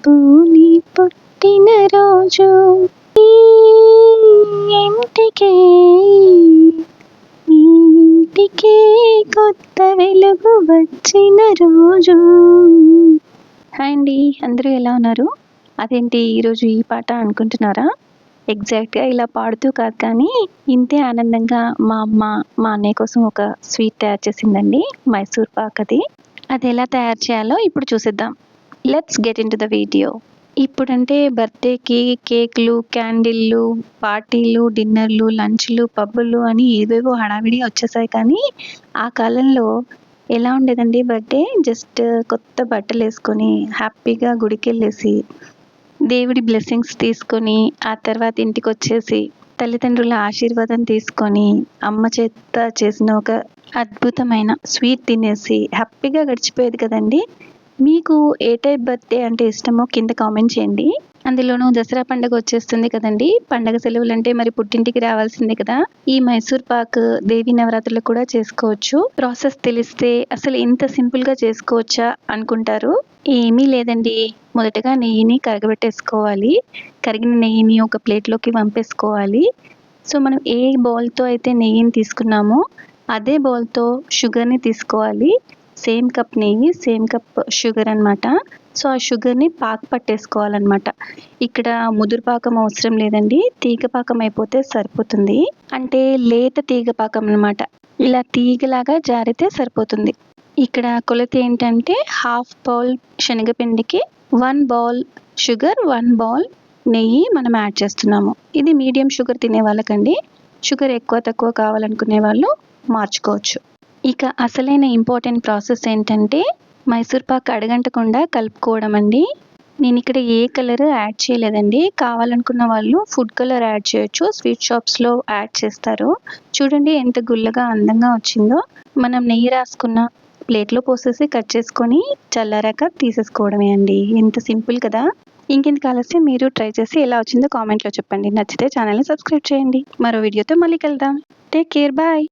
రేపు నీ పుట్టినరోజు, ఈ ఇంటికే ఈ ఇంటికే కొత్త వెలుగు వచ్చిన రోజు. హాయ్ అండి, అందరూ ఎలా ఉన్నారు? అదేంటి ఈరోజు ఈ పాట అనుకుంటున్నారా? ఎగ్జాక్ట్గా ఇలా పాడుతూ కాదు, కానీ ఇంతే ఆనందంగా మా అమ్మ మా అన్నయ్య కోసం ఒక స్వీట్ తయారు చేసిందండి, మైసూర్ పాక్. అది ఎలా తయారు చేయాలో ఇప్పుడు చూసేద్దాం. Let's get in to the video. ఇప్పుడంటే బర్త్డేకి కేక్లు, క్యాండిల్లు, పార్టీలు, డిన్నర్లు, లంచ్లు, పబ్బులు అని ఏవేవో హడావిడి వచ్చేసాయి. కానీ ఆ కాలంలో ఎలా ఉండేదండి బర్త్డే? జస్ట్ కొత్త బట్టలు వేసుకొని హ్యాపీగా గుడికి వెళ్ళేసి దేవుడి బ్లెస్సింగ్స్ తీసుకొని ఆ తర్వాత ఇంటికి వచ్చేసి తల్లిదండ్రుల ఆశీర్వాదం తీసుకొని అమ్మ చేత చేసిన ఒక అద్భుతమైన స్వీట్ తినేసి హ్యాపీగా గడిచిపోయేది కదండి. మీకు ఏ టైప్ బర్త్డే అంటే ఇష్టమో కింద కామెంట్ చేయండి. అందులోనూ దసరా పండుగ వచ్చేస్తుంది కదండి. పండగ సెలవులు అంటే మరి పుట్టింటికి రావాల్సిందే కదా. ఈ మైసూర్ పాక్ దేవి నవరాత్రులు కూడా చేసుకోవచ్చు. ప్రాసెస్ తెలిస్తే అసలు ఇంత సింపుల్ గా చేసుకోవచ్చా అనుకుంటారు. ఏమీ లేదండి. మొదటగా నెయ్యిని కరగబెట్టేసుకోవాలి. కరిగిన నెయ్యిని ఒక ప్లేట్లోకి వంపేసుకోవాలి. సో మనం ఏ బౌల్తో అయితే నెయ్యిని తీసుకున్నామో అదే బౌల్తో షుగర్ని తీసుకోవాలి. సేమ్ కప్ నెయ్యి, సేమ్ కప్ షుగర్ అనమాట. సో ఆ షుగర్ని పాకు పట్టేసుకోవాలన్నమాట. ఇక్కడ ముదురు పాకం అవసరం లేదండి, తీగ పాకం అయిపోతే సరిపోతుంది. అంటే లేత తీగ పాకం అనమాట. ఇలా తీగలాగా జారితే సరిపోతుంది. ఇక్కడ కొలత ఏంటంటే హాఫ్ బౌల్ శనగపిండికి 1 బౌల్ షుగర్, 1 బౌల్ నెయ్యి మనం యాడ్ చేస్తున్నాము. ఇది మీడియం షుగర్ తినే వాళ్ళకండి. షుగర్ ఎక్కువ తక్కువ కావాలనుకునే వాళ్ళు మార్చుకోవచ్చు. ఇక అసలైన ఇంపార్టెంట్ ప్రాసెస్ ఏంటంటే మైసూర్ పాక్ అడగంటకుండా కలుపుకోవడం అండి. నేను ఇక్కడ ఏ కలర్ యాడ్ చేయలేదండి. కావాలనుకున్న వాళ్ళు ఫుడ్ కలర్ యాడ్ చేయొచ్చు, స్వీట్ షాప్స్లో యాడ్ చేస్తారు. చూడండి ఎంత గుల్లగా అందంగా వచ్చిందో. మనం నెయ్యి రాసుకున్న ప్లేట్లో పోసేసి కట్ చేసుకొని చల్లారాక తీసేసుకోవడమే అండి. ఎంత సింపుల్ కదా. ఇంకెందుకు ఆలస్యం, మీరు ట్రై చేసి ఎలా వచ్చిందో కామెంట్లో చెప్పండి. నచ్చితే ఛానల్ని సబ్స్క్రైబ్ చేయండి. మరో వీడియోతో మళ్ళీ కలుద్దాం. Take care, bye.